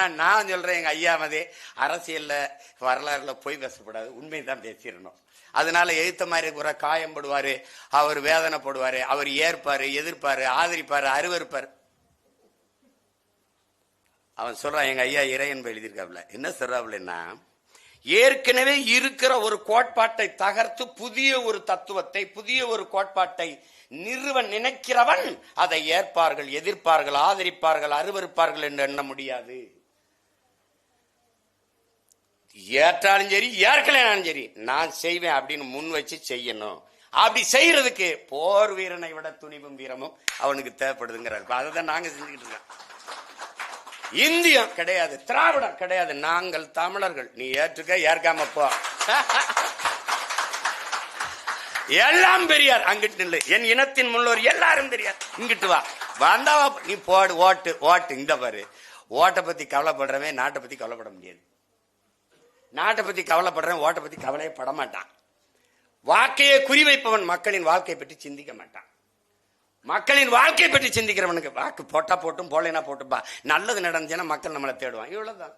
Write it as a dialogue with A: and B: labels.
A: ஆனா நான் சொல்றேன், எங்க ஐயா மதே அரசியல்ல வரலாறுல போய் பேசப்படாது, உண்மைதான் பேசிடணும். அதனால எழுத்த மாதிரி கூட காயம்படுவாரு, அவர் வேதனைப்படுவாரு, அவர் ஏற்பாரு, எதிர்ப்பாரு, ஆதரிப்பாரு, அருவருப்பாரு. அவன் சொல்றான், எங்க ஐயா இறையன்பு எழுதியிருக்காப்ல, என்ன சொல்றாப்லன்னா, ஏற்கனவே இருக்கிற ஒரு கோட்பாட்டை தகர்த்து புதிய ஒரு தத்துவத்தை, புதிய ஒரு கோட்பாட்டை நிறுவ நினைக்கிறவன் அதை ஏற்பார்கள், எதிர்ப்பார்கள், ஆதரிப்பார்கள், அருவருப்பார்கள் என்று எண்ண முடியாது. ஏற்றாலும் சரி, ஏற்கலைனாலும் சரி, நான் செய்வேன் அப்படின்னு முன் வச்சு செய்யணும். அப்படி செய்யறதுக்கு போர் வீரனை விட துணிவும் வீரமும் அவனுக்கு தேவைப்படுதுங்கிறார். அதைதான் நாங்க செஞ்சுக்கிட்டு இருக்கோம். இந்தியம் கிடையாது, திராவிடம் கிடையாது, நாங்கள் தமிழர்கள். நீ ஏற்றுக்க, ஏற்காம போ. எல்லாம் பெரியார். அங்கிட்டு இல்லை, என் இனத்தின் முன்னோர் எல்லாரும் பெரியார். இங்கிட்டு வா, வந்தா நீ போடு, ஓட்டு ஓட்டு. இந்த பாரு, ஓட்டை பத்தி கவலைப்படுறவன் நாட்டை பத்தி கவலைப்பட முடியாது. நாட்டை பத்தி கவலைப்படுறவன் ஓட்டை பத்தி கவலையே பட மாட்டான். வாக்கையை குறிவைப்பவன் மக்களின் வாழ்க்கையை பற்றி சிந்திக்க மாட்டான். மக்களின் வாழ்க்கை பற்றி சிந்திக்கிறவனுக்கு வாக்கு போட்டா போட்டும், போலேனா போட்டுப்பா, நல்லது நடந்துச்சுன்னா மக்கள் நம்மளை தேடுவான். இவ்வளவுதான்.